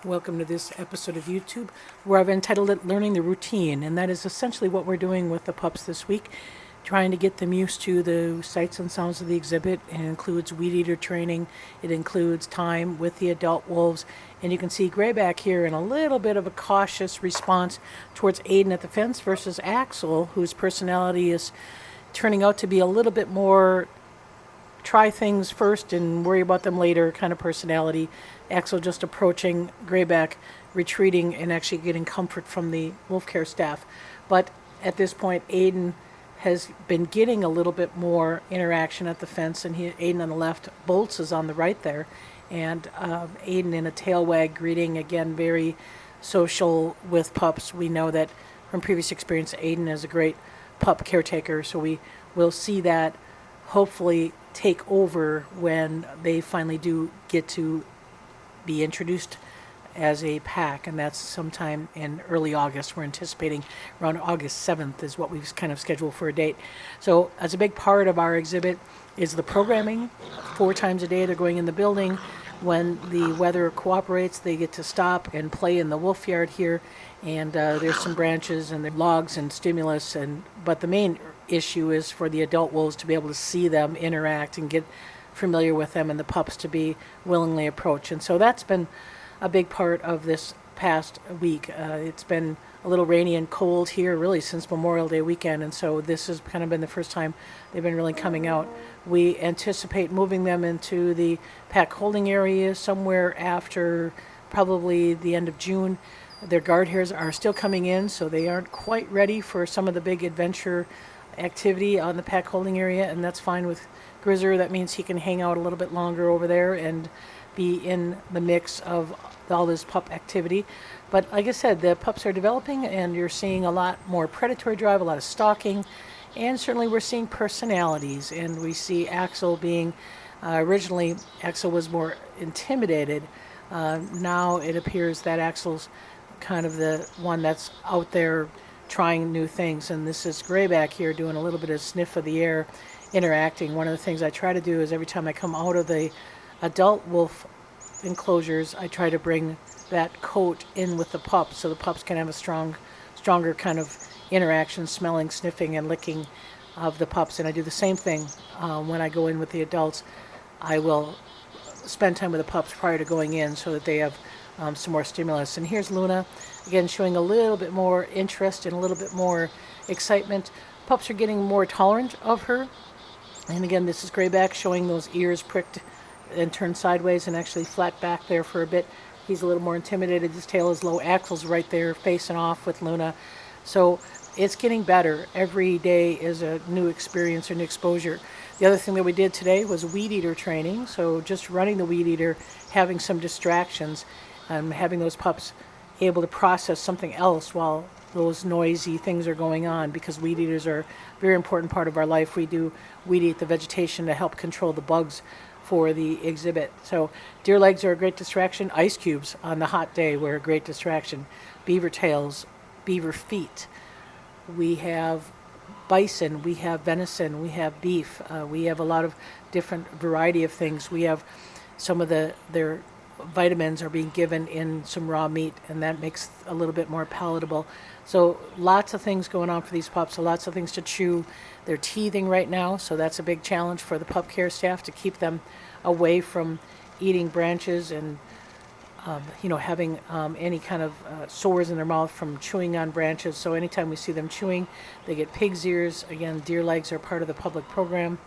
Welcome to this episode of YouTube where I've entitled it Learning the Routine, and that is essentially what we're doing with the pups this week, trying to get them used to the sights and sounds of the exhibit. It includes weed eater training, it includes time with the adult wolves, and you can see Grayback here in a little bit of a cautious response towards Aiden at the fence versus Axel, whose personality is turning out to be a little bit more try things first and worry about them later kind of personality. Axel just approaching, Grayback retreating and actually getting comfort from the wolf care staff. But at this point, Aiden has been getting a little bit more interaction at the fence, and Aiden on the left, Bolts is on the right there, and Aiden in a tail wag greeting, again very social with pups. We know that from previous experience, Aiden is a great pup caretaker, so we will see that hopefully take over when they finally do get to be introduced as a pack, and that's sometime in early August. We're anticipating around August 7th is what we've kind of scheduled for a date. So as a big part of our exhibit is the programming. 4 times a day they're going in the building. When the weather cooperates, they get to stop and play in the wolf yard here, and there's some branches and the logs and stimulus, but the main issue is for the adult wolves to be able to see them interact and get familiar with them, and the pups to be willingly approached. And so that's been a big part of this past week. It's been a little rainy and cold here really since Memorial Day weekend, and so this has kind of been the first time they've been really coming out. We anticipate moving them into the pack holding area somewhere after probably the end of June. Their guard hairs are still coming in, so they aren't quite ready for some of the big adventure activity on the pack holding area, and that's fine with Grizzer. That means he can hang out a little bit longer over there and be in the mix of all this pup activity. But like I said, the pups are developing, and you're seeing a lot more predatory drive, a lot of stalking, and certainly we're seeing personalities. And we see Axel being, originally Axel was more intimidated. Now it appears that Axel's kind of the one that's out there trying new things, and this is Grayback here doing a little bit of sniff of the air, interacting. One of the things I try to do is every time I come out of the adult wolf enclosures, I try to bring that coat in with the pups so the pups can have a stronger kind of interaction, smelling, sniffing, and licking of the pups. And I do the same thing when I go in with the adults. I will spend time with the pups prior to going in so that they have some more stimulus. And here's Luna, again showing a little bit more interest and a little bit more excitement. Pups are getting more tolerant of her. And again, this is Grayback showing those ears pricked and turned sideways and actually flat back there for a bit. He's a little more intimidated. His tail is low. Axel's right there facing off with Luna. So it's getting better. Every day is a new experience or new exposure. The other thing that we did today was weed eater training. So just running the weed eater, having some distractions, having those pups able to process something else while those noisy things are going on, because weed eaters are a very important part of our life. We do weed eat the vegetation to help control the bugs for the exhibit. So deer legs are a great distraction. Ice cubes on the hot day were a great distraction. Beaver tails, beaver feet. We have bison, we have venison, we have beef. We have a lot of different variety of things. We have some of their vitamins are being given in some raw meat, and that makes a little bit more palatable. So lots of things going on for these pups, so lots of things to chew. They're teething right now, so that's a big challenge for the pup care staff to keep them away from eating branches and having any kind of sores in their mouth from chewing on branches. So anytime we see them chewing, they get pig's ears. Again, deer legs are part of the public program,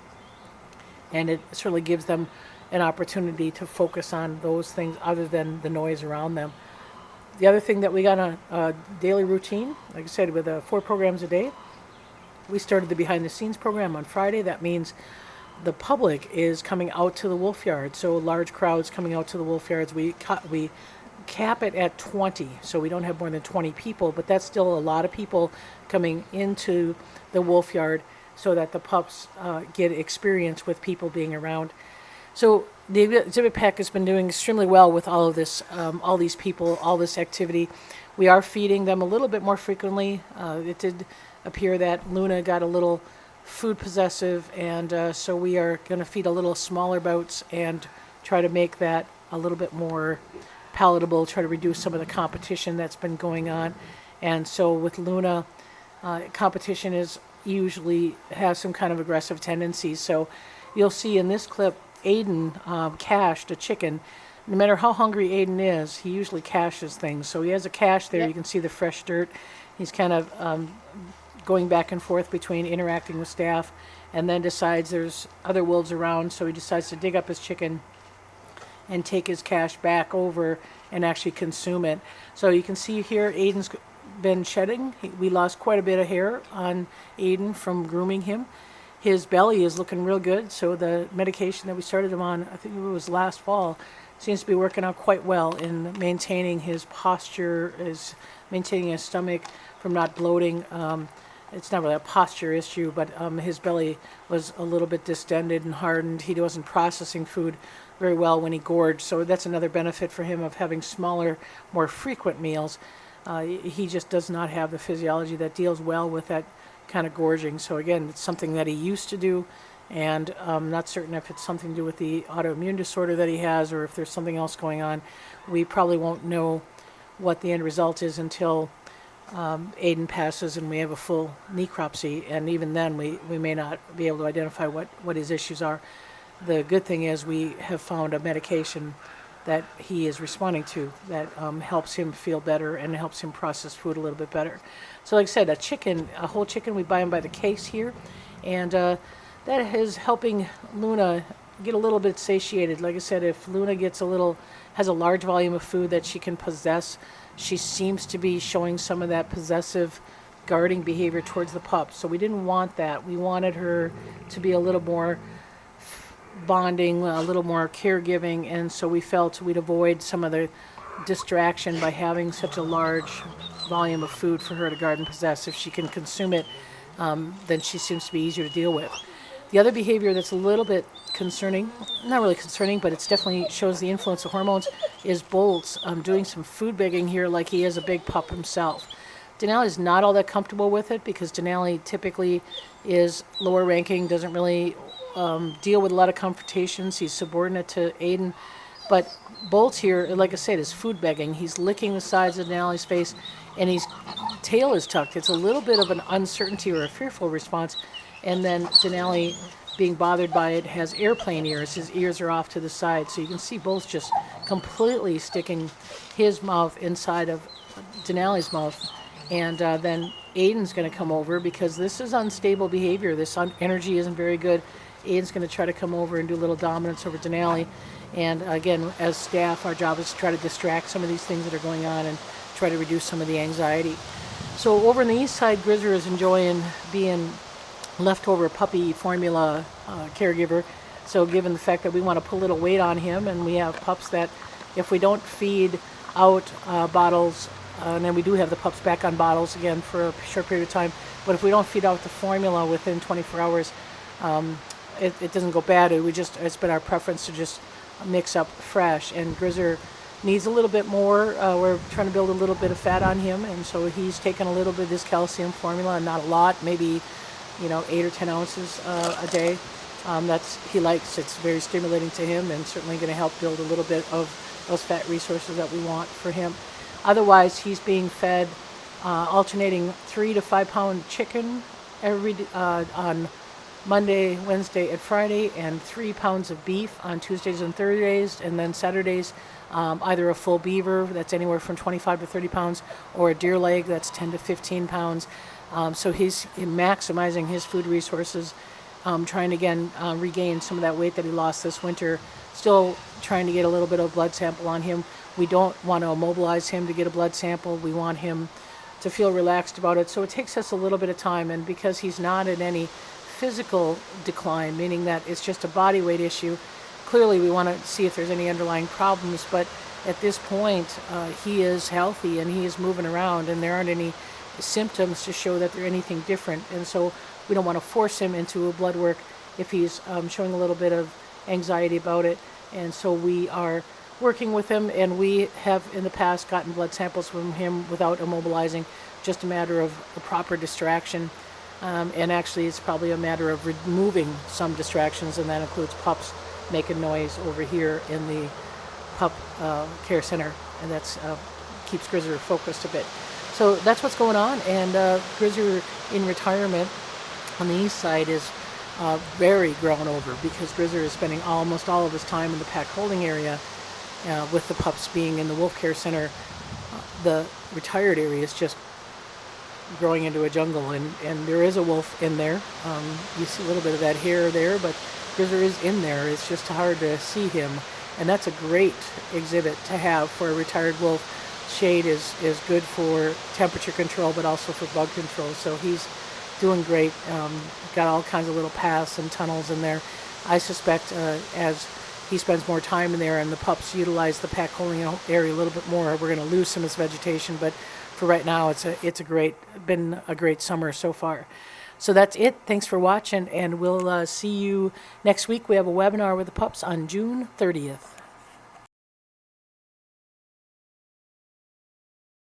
and it certainly gives them an opportunity to focus on those things other than the noise around them. The other thing that we got on a daily routine, like I said, with 4 programs a day, we started the behind the scenes program on Friday. That means the public is coming out to the wolf yard, so large crowds coming out to the wolf yards. We cap it at 20, so we don't have more than 20 people, but that's still a lot of people coming into the wolf yard so that the pups get experience with people being around. So the exhibit pack has been doing extremely well with all of this, all these people, all this activity. We are feeding them a little bit more frequently. It did appear that Luna got a little food possessive, and so we are going to feed a little smaller bouts and try to make that a little bit more palatable, try to reduce some of the competition that's been going on. And so with Luna, competition is usually has some kind of aggressive tendencies. So you'll see in this clip, Aiden cached a chicken. No matter how hungry Aiden is, he usually caches things. So he has a cache there. Yep. You can see the fresh dirt. He's kind of going back and forth between interacting with staff, and then decides there's other wolves around, so he decides to dig up his chicken and take his cache back over and actually consume it. So you can see here Aiden's been shedding. We lost quite a bit of hair on Aiden from grooming him. His belly is looking real good, so the medication that we started him on, I think it was last fall, seems to be working out quite well in maintaining his posture, maintaining his stomach from not bloating. It's not really a posture issue, but his belly was a little bit distended and hardened. He wasn't processing food very well when he gorged, so that's another benefit for him of having smaller, more frequent meals. He just does not have the physiology that deals well with that kind of gorging. So again, it's something that he used to do, and I'm not certain if it's something to do with the autoimmune disorder that he has or if there's something else going on. We probably won't know what the end result is until Aiden passes and we have a full necropsy, and even then we may not be able to identify what his issues are. The good thing is we have found a medication that he is responding to that helps him feel better and helps him process food a little bit better. So like I said, a whole chicken, we buy him by the case here, and that is helping Luna get a little bit satiated. Like I said, if Luna has a large volume of food that she can possess, she seems to be showing some of that possessive guarding behavior towards the pup. So we didn't want that. We wanted her to be a little more bonding, a little more caregiving, and so we felt we'd avoid some of the distraction by having such a large volume of food for her to guard and possess. If she can consume it, then she seems to be easier to deal with. The other behavior that's a little bit concerning, not really concerning, but it definitely shows the influence of hormones, is Bolt's doing some food begging here like he is a big pup himself. Denali is not all that comfortable with it because Denali typically is lower ranking, doesn't really deal with a lot of confrontations. He's subordinate to Aiden. But Bolt here, like I said, is food begging. He's licking the sides of Denali's face, and his tail is tucked. It's a little bit of an uncertainty or a fearful response. And then Denali, being bothered by it, has airplane ears. His ears are off to the side. So you can see Bolt's just completely sticking his mouth inside of Denali's mouth. And then Aiden's going to come over because this is unstable behavior. This energy isn't very good. Aiden's going to try to come over and do a little dominance over Denali. And again, as staff, our job is to try to distract some of these things that are going on and try to reduce some of the anxiety. So over on the east side, Grizzer is enjoying being leftover puppy formula caregiver. So given the fact that we want to put a little weight on him, and we have pups that if we don't feed out bottles, and then we do have the pups back on bottles again for a short period of time, but if we don't feed out the formula within 24 hours, it doesn't go bad. It's been our preference to just mix up fresh, and Grizzer needs a little bit more. We're trying to build a little bit of fat on him, and so he's taken a little bit of this calcium formula, and not a lot, maybe 8 or 10 ounces a day. He likes. It's very stimulating to him, and certainly going to help build a little bit of those fat resources that we want for him. Otherwise, he's being fed alternating 3 to 5 pound chicken on Monday, Wednesday, and Friday, and 3 pounds of beef on Tuesdays and Thursdays, and then Saturdays, either a full beaver that's anywhere from 25 to 30 pounds, or a deer leg that's 10 to 15 pounds. So he's maximizing his food resources, trying to again regain some of that weight that he lost this winter, still trying to get a little bit of blood sample on him. We don't want to immobilize him to get a blood sample. We want him to feel relaxed about it. So it takes us a little bit of time, and because he's not in any physical decline, meaning that it's just a body weight issue, clearly we want to see if there's any underlying problems, but at this point he is healthy and he is moving around, and there aren't any symptoms to show that there's anything different, and so we don't want to force him into a blood work if he's showing a little bit of anxiety about it. And so we are working with him, and we have in the past gotten blood samples from him without immobilizing, just a matter of a proper distraction. And actually it's probably a matter of removing some distractions, and that includes pups making noise over here in the pup care center. and that's keeps Grizzer focused a bit. So that's what's going on, and Grizzer in retirement on the east side is very grown over because Grizzer is spending almost all of his time in the pack holding area with the pups being in the wolf care center. The retired area is just growing into a jungle, and there is a wolf in there. You see a little bit of that hair there, but Grizzer is in there. It's just hard to see him, and that's a great exhibit to have for a retired wolf. Shade is good for temperature control, but also for bug control, so he's doing great. Got all kinds of little paths and tunnels in there. I suspect as he spends more time in there and the pups utilize the pack holding area a little bit more, we're going to lose some of his vegetation, but for right now it's been a great summer so far. So that's it. Thanks for watching, and we'll see you next week. We have a webinar with the pups on June 30th.